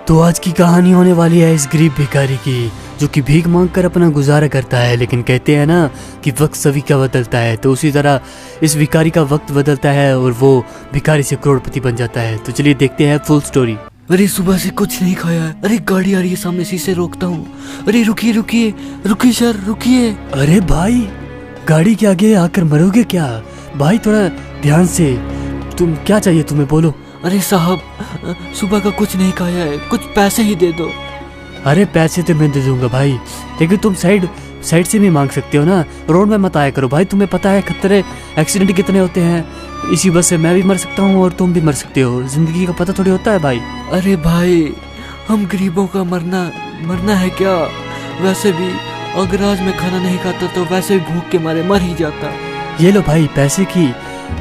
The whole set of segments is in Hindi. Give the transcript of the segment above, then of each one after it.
तो आज की कहानी होने वाली है इस गरीब भिखारी की, जो कि भीख मांगकर अपना गुजारा करता है। लेकिन कहते हैं ना कि वक्त सभी का बदलता है, तो उसी तरह इस भिखारी का वक्त बदलता है और वो भिखारी से करोड़पति बन जाता है। तो चलिए देखते हैं फुल स्टोरी। अरे सुबह से कुछ नहीं खाया है। अरे गाड़ी आ रही है सामने, शीशे रोकता हूँ। अरे रुकिए रुकिए रुकिए सर रुकिए। अरे भाई, गाड़ी के आगे आकर मरोगे क्या? भाई थोड़ा ध्यान से, तुम क्या चाहिए तुम्हें, बोलो। अरे साहब, सुबह का कुछ नहीं खाया है, कुछ पैसे ही दे दो। अरे पैसे तो मैं दे दूंगा भाई, लेकिन तुम साइड से भी मांग सकते हो ना, रोड में मत आया करो भाई। तुम्हें पता है खतरे एक्सीडेंट कितने होते हैं, इसी बस से मैं भी मर सकता हूँ और तुम भी मर सकते हो। जिंदगी का पता थोड़ी होता है भाई। अरे भाई, हम गरीबों का मरना है क्या? वैसे भी अगर आज मैं खाना नहीं खाता तो वैसे भी भूख के मारे मर ही जाता। ये लो भाई, पैसे की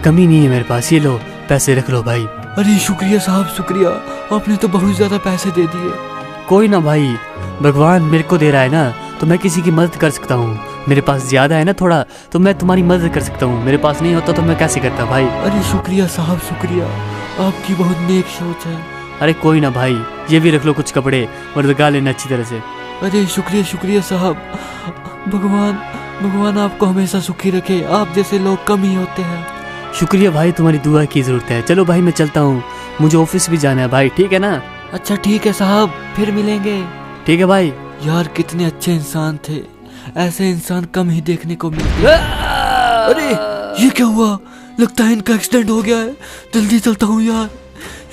कमी नहीं है मेरे पास, ये लो पैसे रख लो भाई। अरे शुक्रिया साहब, शुक्रिया, आपने तो बहुत ज्यादा पैसे दे दिए। कोई ना भाई, भगवान मेरे को दे रहा है ना, तो मैं किसी की मदद कर सकता हूँ। मेरे पास ज्यादा है ना थोड़ा, तो मैं तुम्हारी मदद कर सकता हूँ। मेरे पास नहीं होता तो मैं कैसे करता भाई। अरे शुक्रिया साहब, शुक्रिया, आपकी बहुत नेक सोच है। अरे कोई ना भाई, ये भी रख लो कुछ कपड़े और लगा लेना अच्छी तरह से। अरे शुक्रिया शुक्रिया साहब, भगवान आपको हमेशा सुखी रखे। आप जैसे लोग कम ही होते हैं। शुक्रिया भाई, तुम्हारी दुआ की जरूरत है। चलो भाई मैं चलता हूँ, मुझे ऑफिस भी जाना है भाई, ठीक है ना? अच्छा ठीक है साहब, फिर मिलेंगे। ठीक है भाई। यार कितने अच्छे इंसान थे, ऐसे इंसान कम ही देखने को मिलते हैं। अरे ये क्या हुआ? लगता है इनका एक्सीडेंट हो गया है। जल्दी चलता हूँ यार।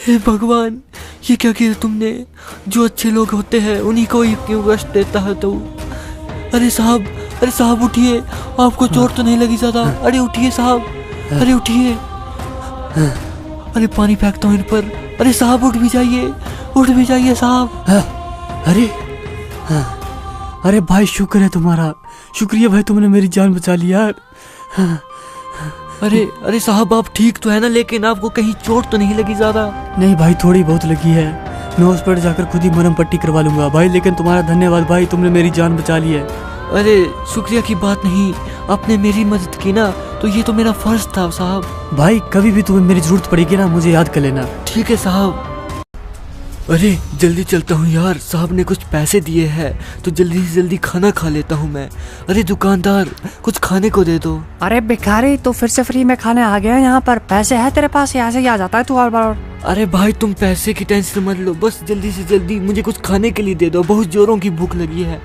हे भगवान, ये क्या किया तुमने? जो अच्छे लोग होते हैं उन्हीं को ही क्यों कष्ट देता है तू? अरे साहब उठिए, आपको चोट तो नहीं लगी ज्यादा? अरे उठिए साहब, अरे उठिए। अरे पानी फेंकता हूँ इन पर। अरे साहब उठ भी जाइए साहब। अरे भाई शुक्र है तुम्हारा, शुक्रिया भाई, तुमने मेरी जान बचा ली यार। अरे साहब, आप ठीक तो है ना? लेकिन आपको कहीं चोट तो नहीं लगी ज्यादा? नहीं भाई, थोड़ी बहुत लगी है, मैं हॉस्पिटल जाकर खुद ही मरहम पट्टी करवा लूंगा भाई। लेकिन तुम्हारा धन्यवाद भाई, तुमने मेरी जान बचा ली है। अरे शुक्रिया की बात नहीं, आपने मेरी मदद की ना, तो ये तो मेरा फर्ज था साहब। भाई कभी भी तुम्हें मेरी जरूरत पड़ेगी ना, मुझे याद कर लेना। ठीक है साहब। अरे जल्दी चलता हूँ यार, साहब ने कुछ पैसे दिए हैं तो जल्दी से जल्दी खाना खा लेता हूँ मैं। अरे दुकानदार, कुछ खाने को दे दो। अरे भिखारी, तो फिर से फ्री में खाने आ गया यहाँ पर? पैसे है तेरे पास, यहाँ से ही आ जाता है तू और बार। अरे भाई तुम पैसे की टेंशन मत लो, बस जल्दी से जल्दी मुझे कुछ खाने के लिए दे दो, बहुत जोरों की भूख लगी है।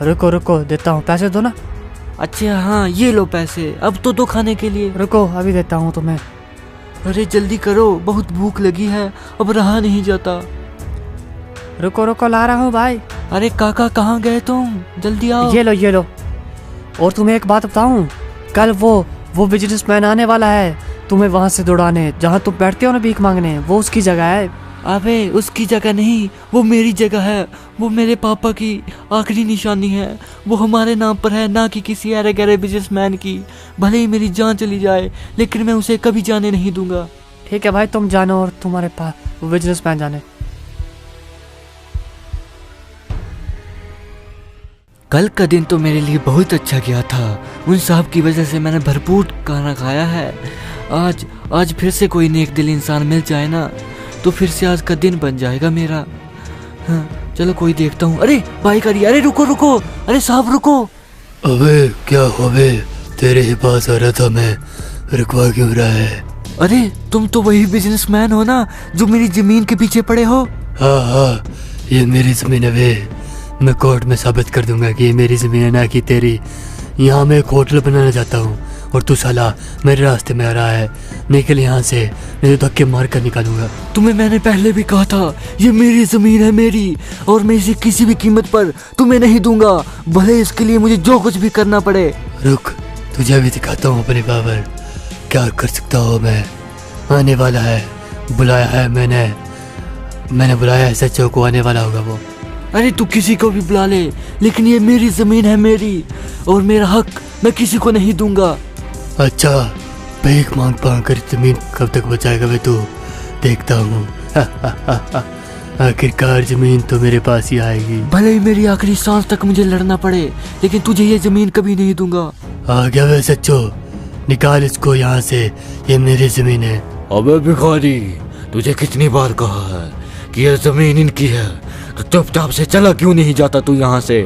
रुको देता हूँ, पैसे दो ना। अच्छा हाँ, ये लो पैसे, अब तो दो खाने के लिए। रुको अभी देता हूँ तुम्हें। अरे जल्दी करो, बहुत भूख लगी है, अब रहा नहीं जाता। रुको ला रहा हूँ भाई। अरे काका कहाँ गए तुम? जल्दी आओ। ये लो। और तुम्हें एक बात बताऊँ, कल वो बिजनेसमैन आने वाला है तुम्हें वहाँ से दौड़ाने, जहाँ तुम बैठते हो ना भीख मांगने, वो उसकी जगह है। अबे उसकी जगह नहीं, वो मेरी जगह है। वो मेरे पापा की आखिरी निशानी है, वो हमारे नाम पर है, ना कि किसी अरे गहरे बिजनेसमैन की। भले ही मेरी जान चली जाए, लेकिन मैं उसे कभी जाने नहीं दूंगा। ठीक है भाई, तुम जानो और तुम्हारे पास वो बिजनेसमैन जाने। कल का दिन तो मेरे लिए बहुत अच्छा गया था, उन साहब की वजह से मैंने भरपूर खाना खाया है। आज फिर से कोई नेक दिल इंसान मिल जाए ना, तो फिर से आज का दिन बन जाएगा मेरा। हाँ चलो कोई देखता हूँ। अरे बाइक आ रही है। अरे रुको, अरे साहब रुको। अबे क्या हो बे, तेरे ही पास आ रहा था मैं, रुकवा क्यों रहा है? अरे तुम तो वही बिजनेसमैन हो ना, जो मेरी जमीन के पीछे पड़े हो? हाँ, ये मेरी जमीन है बे। मैं कोर्ट में साबित कर दूंगा कि ये मेरी जमीन है ना कि तेरी। यहाँ मैं एक होटल बनाना चाहता हूँ और तू साला मेरे रास्ते में आ रहा है। निकल यहाँ से, नहीं तो धक्के मार कर निकालूंगा। तुम्हें मैंने पहले भी कहा था, ये मेरी जमीन है मेरी, और मैं इसे किसी भी कीमत पर तुम्हें नहीं दूंगा, भले इसके लिए मुझे जो कुछ भी करना पड़े। रुक, तुझे भी दिखाता हूँ अपने पावर, क्या कर सकता हूँ मैं। आने वाला है, बुलाया है मैंने बुलाया है, सच्चों को आने वाला होगा वो। अरे तू किसी को भी बुला ले, लेकिन ये मेरी जमीन है मेरी, और मेरा हक मैं किसी को नहीं दूंगा। अच्छा, भीख मांग कर जमीन कब तक बचाएगा वे तू, देखता हूँ। आखिरकार जमीन तो मेरे पास ही आएगी, भले ही मेरी आखिरी सांस तक मुझे लड़ना पड़े, लेकिन तुझे ये जमीन कभी नहीं दूंगा। आ गया वे सच्चो, निकाल इसको यहाँ से, ये मेरी जमीन है। अबे भिखारी, तुझे कितनी बार कहा है कि यह जमीन इनकी है, तो चुपचाप से चला क्यों नहीं जाता तू यहाँ से?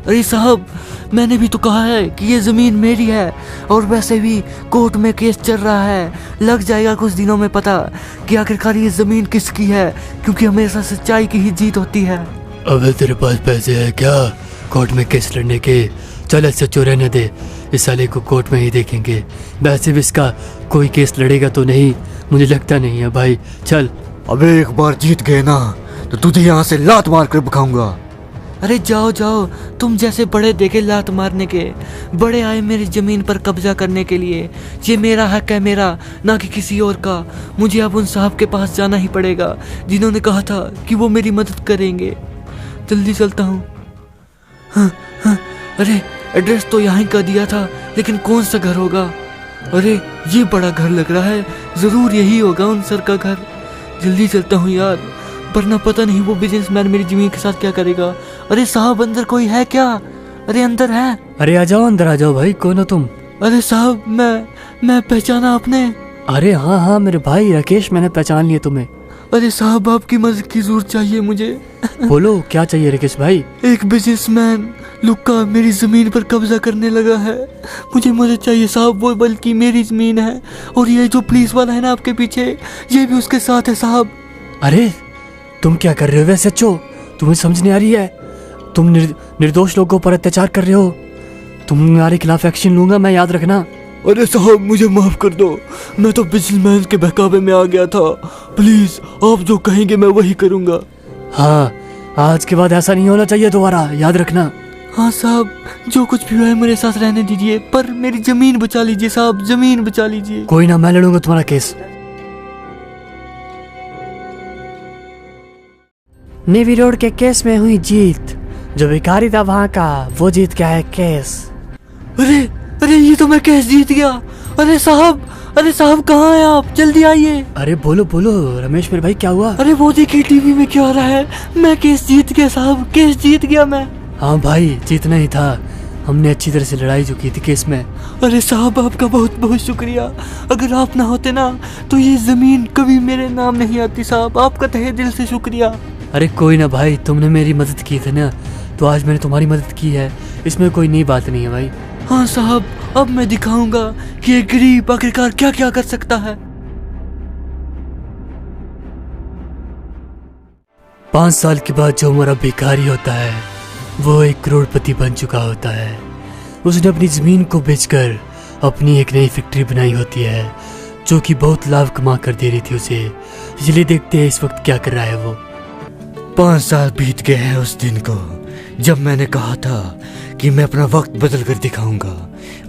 अरे साहब, मैंने भी तो कहा है कि ये जमीन मेरी है, और वैसे भी कोर्ट में केस चल रहा है, लग जाएगा कुछ दिनों में पता कि आखिरकार ये जमीन किसकी है, क्योंकि हमेशा सच्चाई की ही जीत होती है। अबे तेरे पास पैसे है क्या कोर्ट में केस लड़ने के? चल सच्चो रहने दे, इस साले को कोर्ट में ही देखेंगे। वैसे भी इसका कोई केस लड़ेगा तो नहीं, मुझे लगता नहीं है भाई। चल। अबे एक बार जीत गए ना तो तुझे यहाँ से लात मार कर भगाऊंगा। अरे जाओ जाओ, तुम जैसे बड़े देखे लात मारने के, बड़े आए मेरी जमीन पर कब्जा करने के लिए। ये मेरा हक है, मेरा, ना कि किसी और का। मुझे अब उन साहब के पास जाना ही पड़ेगा जिन्होंने कहा था कि वो मेरी मदद करेंगे। जल्दी चलता हूँ। हाँ, अरे एड्रेस तो यहाँ का दिया था, लेकिन कौन सा घर होगा? अरे ये बड़ा घर लग रहा है, जरूर यही होगा उन सर का घर। जल्दी चलता हूँ यार, वरना पता नहीं वो बिजनेसमैन मेरी जमीन के साथ क्या करेगा। अरे साहब, अंदर कोई है क्या? अरे अंदर है। अरे आ जाओ, अंदर आ जाओ भाई। कौन हो तुम? अरे साहब, मैं पहचाना आपने? अरे हाँ मेरे भाई राकेश, मैंने पहचान लिया तुम्हें। अरे साहब, आपकी मदद की जरूरत चाहिए मुझे। बोलो क्या चाहिए राकेश भाई? एक बिजनेसमैन लुक्का मेरी जमीन पर कब्जा करने लगा है, मुझे मदद चाहिए साहब। वो बल्कि मेरी जमीन है, और ये जो पुलिस वाला है ना आपके पीछे, ये भी उसके साथ है साहब। अरे तुम क्या कर रहे हो वैसे? अच्छो, तुम्हें समझ नहीं आ रही है? तुम निर्दोष लोगों पर अत्याचार कर रहे हो। तुम्हारे खिलाफ एक्शन लूंगा मैं, याद रखना। अरे साहब, मुझे माफ कर दो, मैं तो बिजनेसमैन के बहकावे में आ गया था। प्लीज आप जो कहेंगे मैं वही करूंगा। हाँ, आज के बाद ऐसा नहीं होना चाहिए दोबारा, याद रखना। हाँ साहब, जो कुछ भी हुआ है मेरे साथ रहने दीजिए, पर मेरी जमीन बचा लीजिए साहब, जमीन बचा लीजिए। कोई ना, मैं लड़ूंगा तुम्हारा केस। नेवी रोड के केस में हुई जीत, जो भिखारी था वहाँ का, वो जीत गया है केस। अरे ये तो मैं केस जीत गया। अरे साहब कहाँ हैं आप? जल्दी आइए। अरे बोलो रमेश मेरे भाई, क्या हुआ? अरे वो देखिए टीवी में क्या आ रहा है, मैं केस जीत गया साहब, केस जीत गया मैं। हाँ भाई, जीतना ही था, हमने अच्छी तरह से लड़ाई जो की थी केस में। अरे साहब, आपका बहुत बहुत शुक्रिया। अगर आप ना होते ना तो ये जमीन कभी मेरे नाम नहीं आती साहब, आपका तहे दिल से शुक्रिया। अरे कोई ना भाई, तुमने मेरी मदद की थी ना, तो आज मैंने तुम्हारी मदद की है, इसमें कोई नई बात नहीं है भाई। हाँ साहब, अब मैं दिखाऊंगा कि ये गरीब आखिरकार क्या क्या कर सकता है। 5 साल के बाद जो हमारा भिखारी होता है, वो 1 करोड़पति बन चुका होता है। उसने अपनी जमीन को बेचकर अपनी एक नई फैक्ट्री बनाई होती है, जो कि बहुत लाभ कमा कर दे रही थी उसे। चलिए देखते हैं इस वक्त क्या कर रहा है वो। 5 साल बीत गए हैं उस दिन को जब मैंने कहा था कि मैं अपना वक्त बदल कर दिखाऊंगा,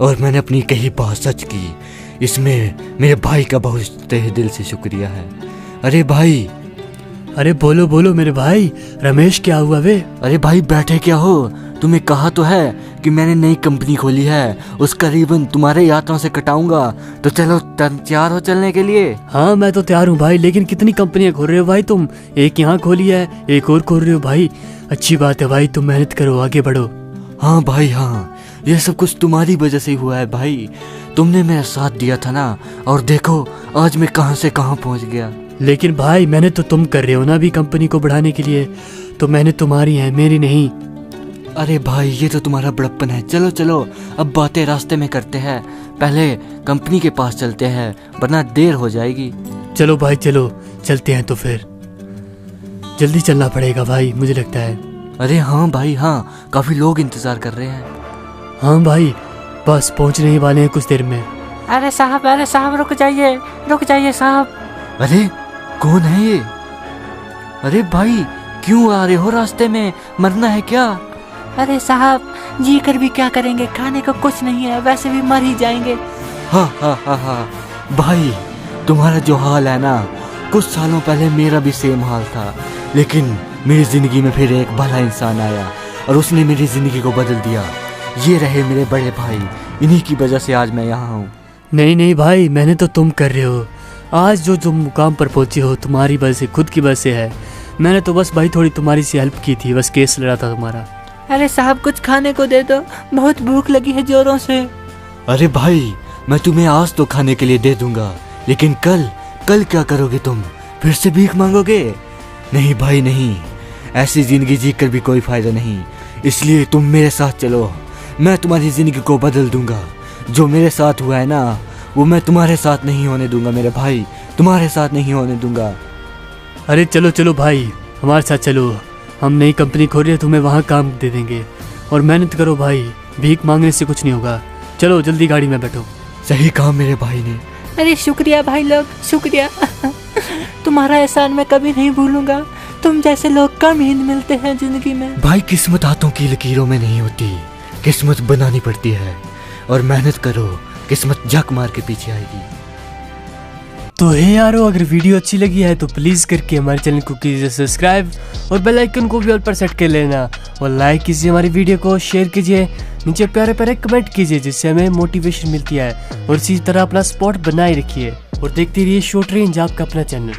और मैंने अपनी कही बात सच की। इसमें मेरे भाई का बहुत तहे दिल से शुक्रिया है। अरे भाई, अरे बोलो मेरे भाई, रमेश क्या हुआ वे? अरे भाई बैठे क्या हो? तुम्हें कहा तो है कि मैंने नई कंपनी खोली है, उसका रिबन तुम्हारे हाथों से कटाऊंगा। तो चलो, तैयार हो चलने के लिए? हाँ मैं तो तैयार हूँ भाई, लेकिन कितनी कंपनियां खोल रहे हो भाई तुम? एक यहाँ खोली है, एक और खोल रहे हो भाई। अच्छी बात है भाई, तुम मेहनत करो, आगे बढ़ो। हाँ भाई हाँ, ये सब कुछ तुम्हारी वजह से हुआ है भाई, तुमने मेरा साथ दिया था ना, और देखो आज मैं कहां से कहां पहुंच गया। लेकिन भाई मेहनत तो तुम कर रहे हो ना अभी कंपनी को बढ़ाने के लिए, तो मेहनत तुम्हारी है, मेरी नहीं। अरे भाई, ये तो तुम्हारा बड़प्पन है। चलो चलो, अब बातें रास्ते में करते हैं, पहले कंपनी के पास चलते हैं, वरना देर हो जाएगी। चलो भाई चलो, चलते हैं। तो फिर जल्दी चलना पड़ेगा भाई, मुझे लगता है। अरे हाँ भाई हाँ, काफी लोग इंतजार कर रहे हैं। हाँ भाई, बस पहुंचने ही वाले हैं कुछ देर में। अरे साहब रुक जाइए साहब। अरे कौन है ये? अरे भाई, क्यों आ रहे हो रास्ते में? मरना है क्या? अरे साहब, जी कर भी क्या करेंगे, खाने को कुछ नहीं है, वैसे भी मर ही जाएंगे। हाँ भाई, तुम्हारा जो हाल है ना, कुछ सालों पहले मेरा भी सेम हाल था, लेकिन मेरी जिंदगी में फिर एक भला इंसान आया और उसने मेरी जिंदगी को बदल दिया। ये रहे मेरे बड़े भाई, इन्हीं की वजह से आज मैं यहाँ हूँ। नहीं भाई, मैंने तो तुम कर रहे हो। आज जो तुम मुकाम पर पहुंचे हो तुम्हारी वजह से, खुद की वजह से है। मैंने तो बस भाई थोड़ी तुम्हारी सी हेल्प की थी, बस केस लड़ा था तुम्हारा। अरे साहब, कुछ खाने को दे दो, बहुत भूख लगी है जोरों से। अरे भाई, मैं तुम्हें आज तो खाने के लिए दे दूंगा, लेकिन कल क्या करोगे तुम? फिर से भीख मांगोगे? नहीं भाई नहीं, ऐसी जिंदगी जीकर भी कोई फायदा नहीं, इसलिए तुम मेरे साथ चलो। मैं तुम्हारी जिंदगी को बदल दूंगा। जो मेरे साथ हुआ है ना, वो मैं तुम्हारे साथ नहीं होने दूंगा मेरे भाई, तुम्हारे साथ नहीं होने दूंगा। अरे चलो चलो भाई, हमारे साथ चलो। हम नई कंपनी खोल रहे हैं, तुम्हें वहाँ काम दे देंगे। और मेहनत करो भाई, भीख मांगने से कुछ नहीं होगा। चलो जल्दी गाड़ी में बैठो। सही कहा मेरे भाई ने। अरे शुक्रिया भाई लोग, शुक्रिया। तुम्हारा एहसान मैं कभी नहीं भूलूंगा। तुम जैसे लोग कम ही मिलते हैं जिंदगी में। भाई किस्मत हाथों की लकीरों में नहीं होती, किस्मत बनानी पड़ती है। और मेहनत करो, किस्मत झक मार के पीछे आएगी। तो हे यारो, अगर वीडियो अच्छी लगी है तो प्लीज़ करके हमारे चैनल को कीजिए सब्सक्राइब और बेल आइकन को भी ऑल पर सेट कर लेना। और लाइक कीजिए हमारी वीडियो को, शेयर कीजिए, नीचे प्यारे प्यारे कमेंट कीजिए जिससे हमें मोटिवेशन मिलती है। और इसी तरह अपना स्पॉट बनाए रखिए और देखते रहिए शॉर्ट रेंज, आपका अपना चैनल।